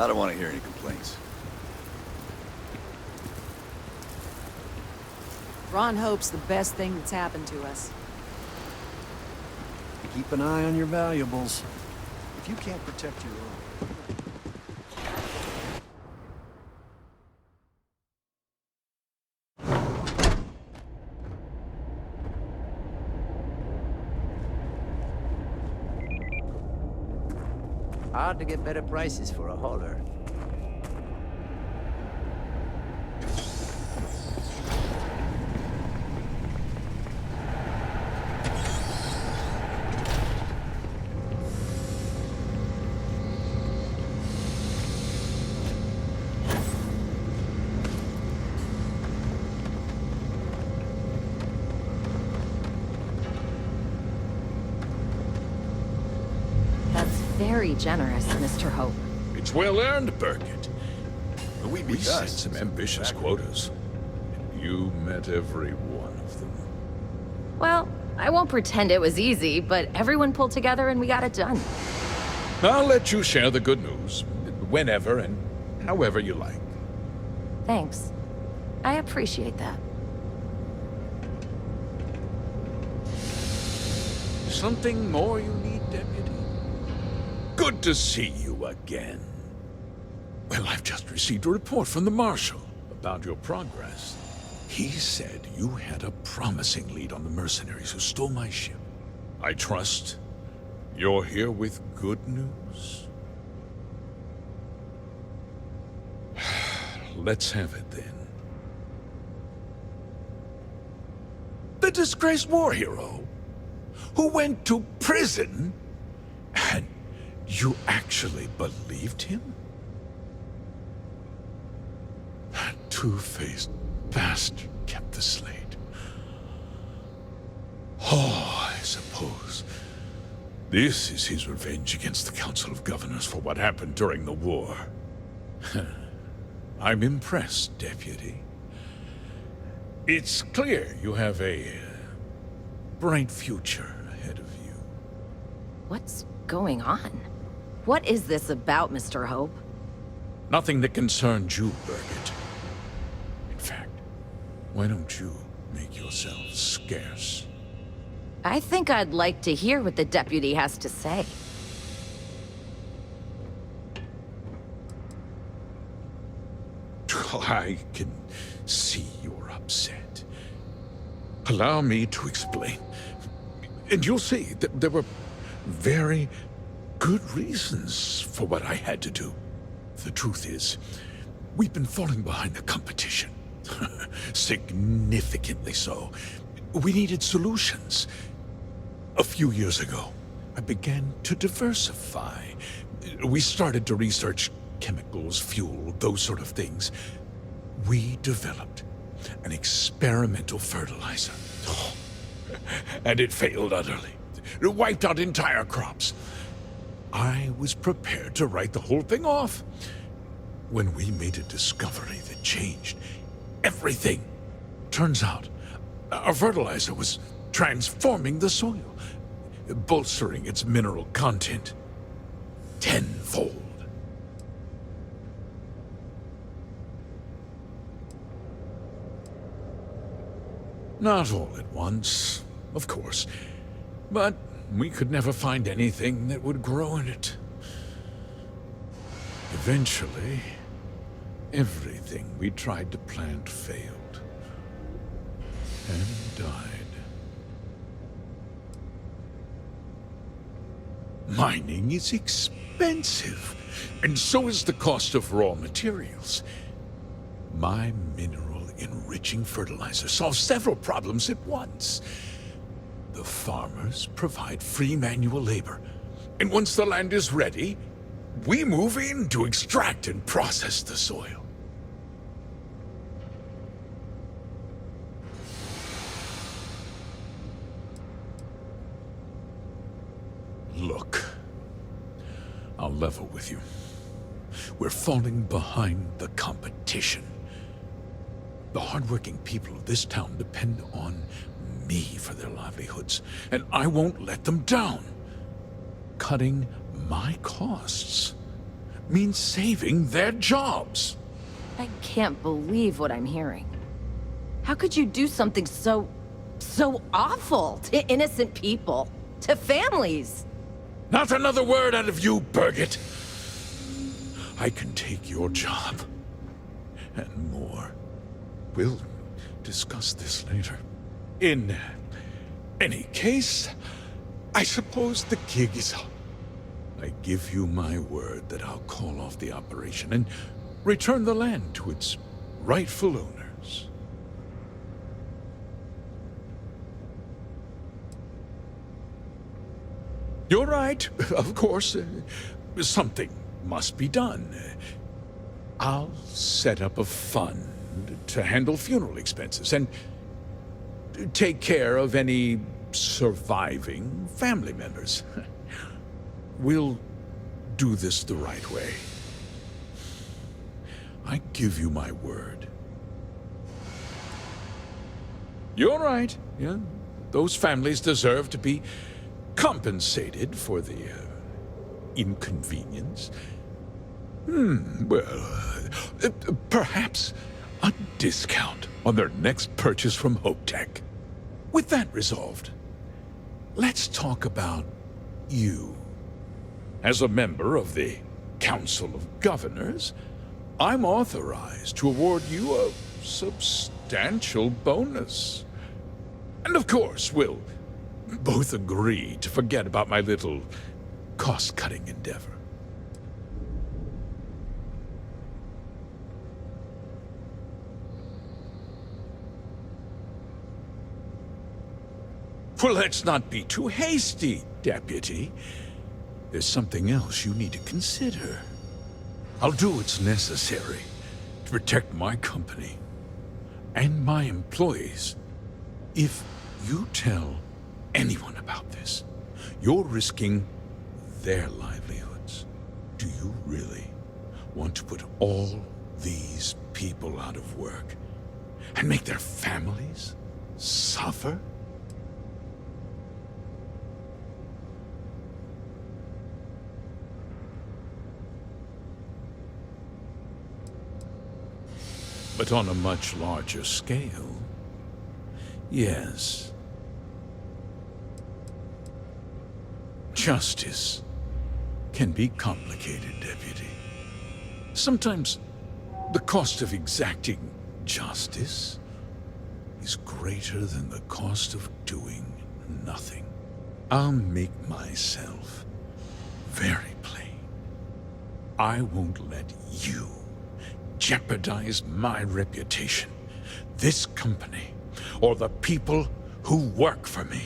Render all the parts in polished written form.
I don't want to hear any complaints. Ron Hope's the best thing that's happened to us. Keep an eye on your valuables. If you can't protect your own... Hard to get better prices for a hauler. Very generous, Mr. Hope. It's well earned, Burkett. We We set some ambitious quotas. And you met every one of them. Well, I won't pretend it was easy, but everyone pulled together and we got it done. I'll let you share the good news, whenever and however you like. Thanks. I appreciate that. Something more you need, Deputy? Good to see you again. Well, I've just received a report from the Marshal about your progress. He said you had a promising lead on the mercenaries who stole my ship. I trust you're here with good news. Let's have it then. The disgraced war hero who went to prison and you actually believed him? That two-faced bastard kept the slate. Oh, I suppose this is his revenge against the Council of Governors for what happened during the war. I'm impressed, Deputy. It's clear you have a bright future ahead of you. What's going on? What is this about, Mr. Hope? Nothing that concerns you, Burkett. In fact, why don't you make yourself scarce? I think I'd like to hear what the deputy has to say. I can see you're upset. Allow me to explain. And you'll see that there were very good reasons for what I had to do. The truth is, we've been falling behind the competition. Significantly so. We needed solutions. A few years ago, I began to diversify. We started to research chemicals, fuel, those sort of things. We developed an experimental fertilizer. And it failed utterly. It wiped out entire crops. I was prepared to write the whole thing off when we made a discovery that changed everything. Turns out, our fertilizer was transforming the soil, bolstering its mineral content tenfold. Not all at once, of course, but we could never find anything that would grow in it. Eventually, everything we tried to plant failed and died. Mining is expensive, and so is the cost of raw materials. My mineral-enriching fertilizer solves several problems at once. The farmers provide free manual labor, and once the land is ready, we move in to extract and process the soil. Look, I'll level with you. We're falling behind the competition. The hardworking people of this town depend on me for their livelihoods, and I won't let them down. Cutting my costs means saving their jobs. I can't believe what I'm hearing. How could you do something so awful to innocent people, to families? Not another word out of you, Birgit. I can take your job. And more. We'll discuss this later. In any case, I suppose the gig is up. I give you my word that I'll call off the operation and return the land to its rightful owners. You're right, of course. Something must be done. I'll set up a fund to handle funeral expenses and take care of any surviving family members. We'll do this the right way. I give you my word. You're right, yeah. Those families deserve to be compensated for the inconvenience. Perhaps a discount on their next purchase from HopeTech. With that resolved, let's talk about you. As a member of the Council of Governors, I'm authorized to award you a substantial bonus. And of course, we'll both agree to forget about my little cost-cutting endeavor. Well, let's not be too hasty, Deputy. There's something else you need to consider. I'll do what's necessary to protect my company and my employees. If you tell anyone about this, you're risking their livelihoods. Do you really want to put all these people out of work and make their families suffer? But on a much larger scale, yes. Justice can be complicated, Deputy. Sometimes the cost of exacting justice is greater than the cost of doing nothing. I'll make myself very plain. I won't let you jeopardize my reputation, this company, or the people who work for me.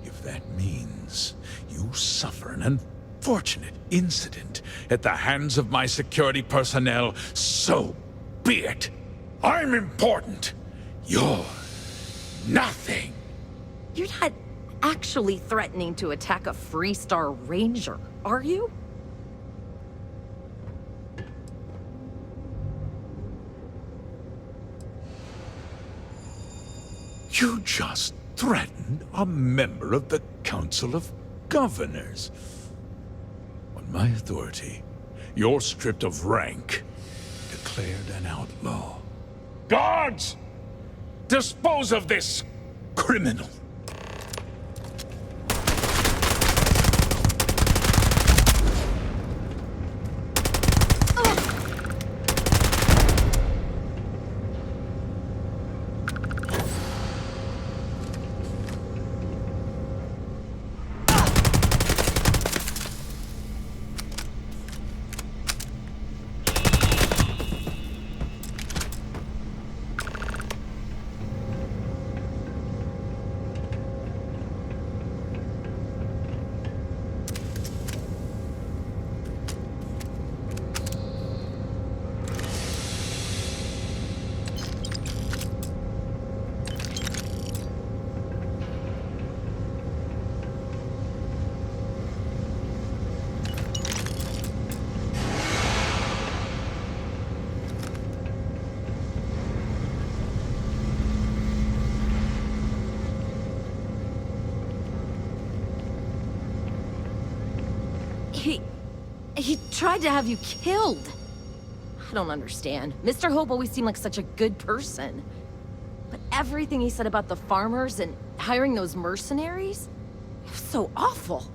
If that means you suffer an unfortunate incident at the hands of my security personnel, so be it. I'm important. You're nothing. You're not actually threatening to attack a Freestar Ranger, are you? You just threatened a member of the Council of Governors. On my authority, you're stripped of rank, declared an outlaw. Guards! Dispose of this criminal! He tried to have you killed. I don't understand. Mr. Hope always seemed like such a good person. But everything he said about the farmers and hiring those mercenaries, it was so awful.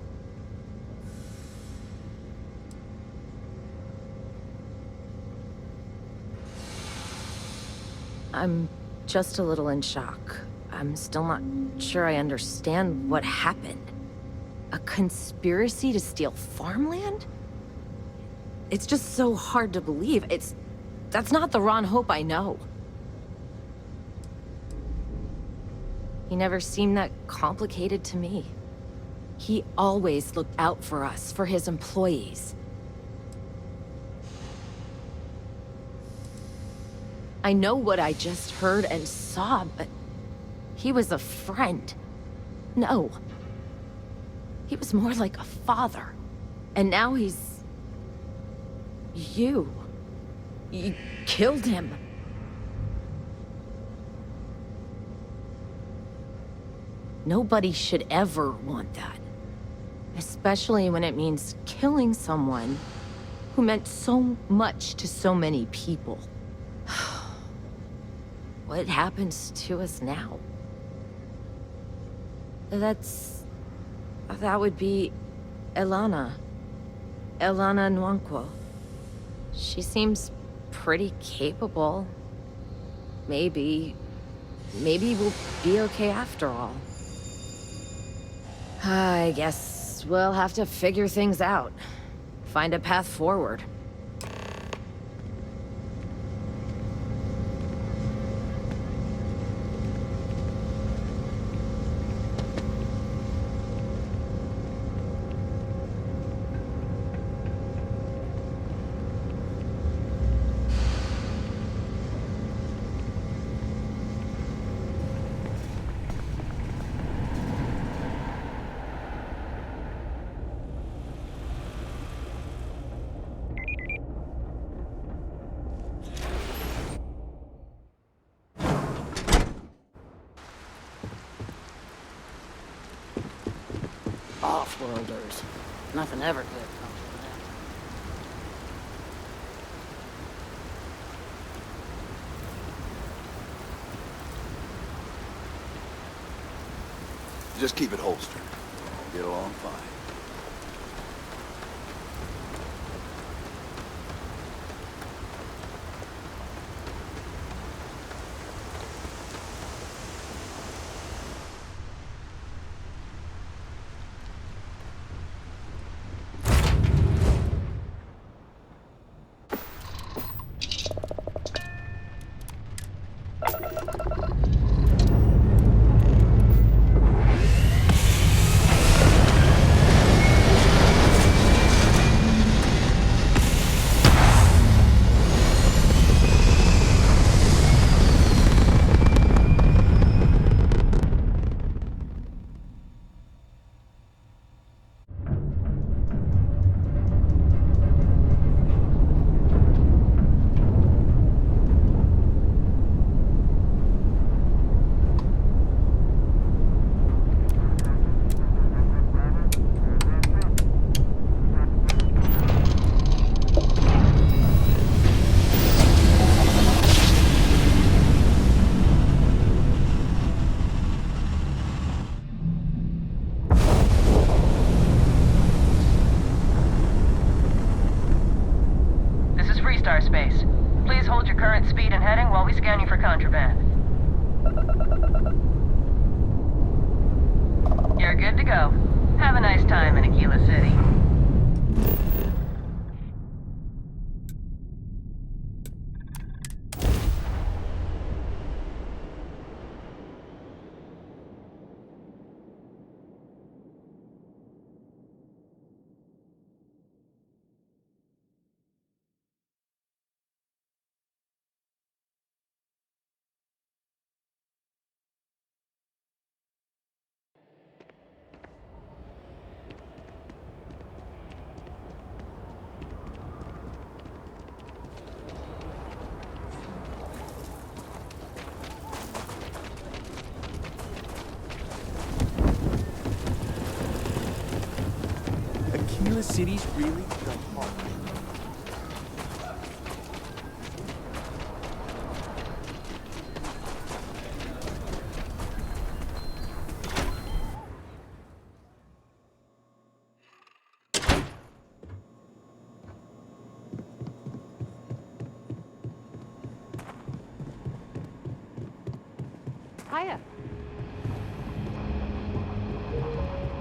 I'm just a little in shock. I'm still not sure I understand what happened. A conspiracy to steal farmland? It's just so hard to believe. That's not the Ron Hope I know. He never seemed that complicated to me. He always looked out for us, for his employees. I know what I just heard and saw, but he was a friend. No. He was more like a father. And now he's... You killed him. Nobody should ever want that. Especially when it means killing someone who meant so much to so many people. What happens to us now? That would be Elana. Elana Nwankwo. She seems pretty capable. Maybe we'll be okay after all. I guess we'll have to figure things out. Find a path forward. Off-worlders. Nothing ever good comes from them. Just keep it holstered. Get along fine. Space. Please hold your current speed and heading while we scan you for contraband. You're good to go. Have a nice time in Aquila City. Aquila City's really the heart Hiya.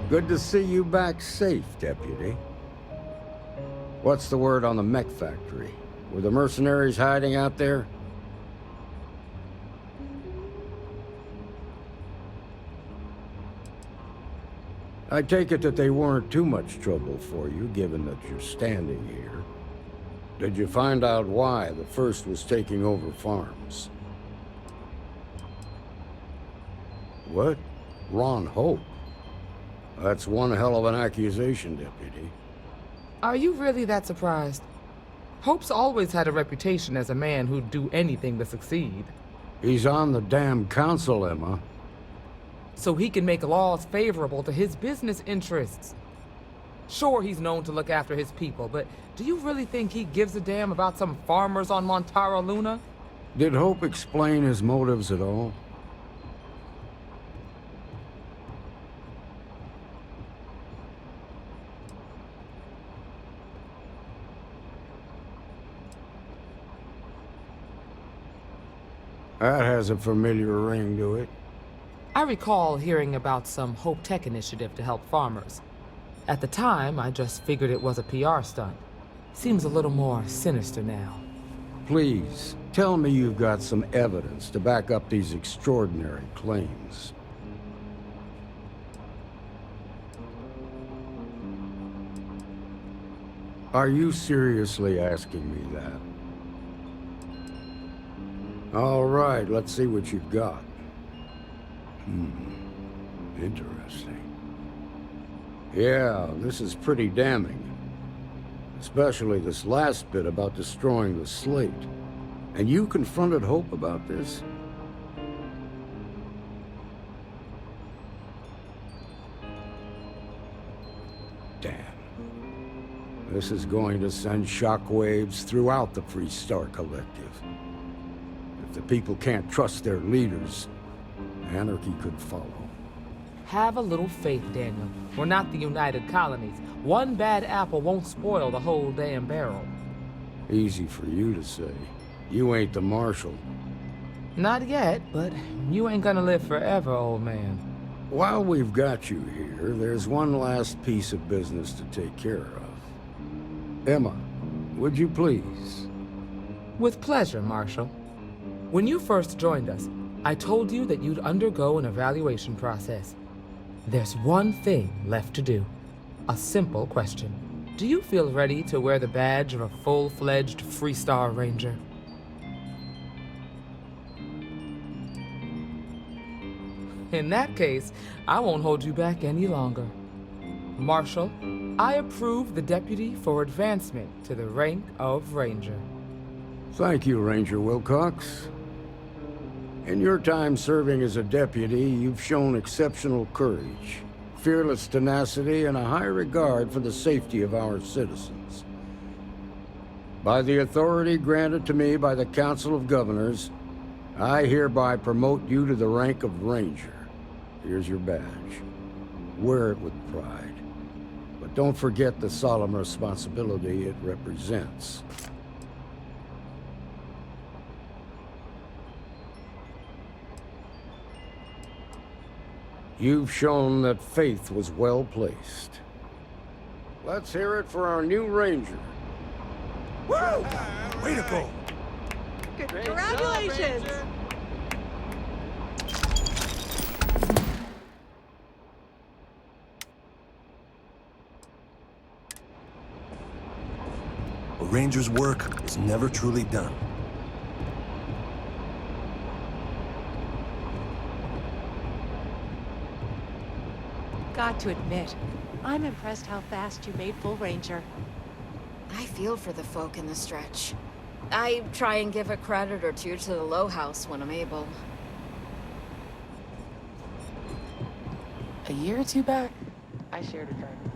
Good to see you back safe, Deputy. What's the word on the mech factory? Were the mercenaries hiding out there? I take it that they weren't too much trouble for you, given that you're standing here. Did you find out why the first was taking over farms? What? Ron Hope? That's one hell of an accusation, Deputy. Are you really that surprised? Hope's always had a reputation as a man who'd do anything to succeed. He's on the damn council, Emma. So he can make laws favorable to his business interests. Sure, he's known to look after his people, but do you really think he gives a damn about some farmers on Montara Luna? Did Hope explain his motives at all? That has a familiar ring to it. I recall hearing about some Hope Tech initiative to help farmers. At the time, I just figured it was a PR stunt. Seems a little more sinister now. Please, tell me you've got some evidence to back up these extraordinary claims. Are you seriously asking me that? All right, let's see what you've got. Interesting. Yeah, this is pretty damning. Especially this last bit about destroying the slate. And you confronted Hope about this? Damn. This is going to send shockwaves throughout the Freestar Collective. If the people can't trust their leaders, anarchy could follow. Have a little faith, Daniel. We're not the United Colonies. One bad apple won't spoil the whole damn barrel. Easy for you to say. You ain't the marshal. Not yet, but you ain't gonna live forever, old man. While we've got you here, there's one last piece of business to take care of. Emma, would you please? With pleasure, Marshal. When you first joined us, I told you that you'd undergo an evaluation process. There's one thing left to do. A simple question. Do you feel ready to wear the badge of a full-fledged Freestar Ranger? In that case, I won't hold you back any longer. Marshal, I approve the deputy for advancement to the rank of Ranger. Thank you, Ranger Wilcox. In your time serving as a deputy, you've shown exceptional courage, fearless tenacity, and a high regard for the safety of our citizens. By the authority granted to me by the Council of Governors, I hereby promote you to the rank of Ranger. Here's your badge. Wear it with pride. But don't forget the solemn responsibility it represents. You've shown that faith was well placed. Let's hear it for our new Ranger. Woo! Way to go! Congratulations! A ranger's work is never truly done. Got to admit, I'm impressed how fast you made full Ranger. I feel for the folk in the stretch. I try and give a credit or two to the Low House when I'm able. A year or two back, I shared a driver.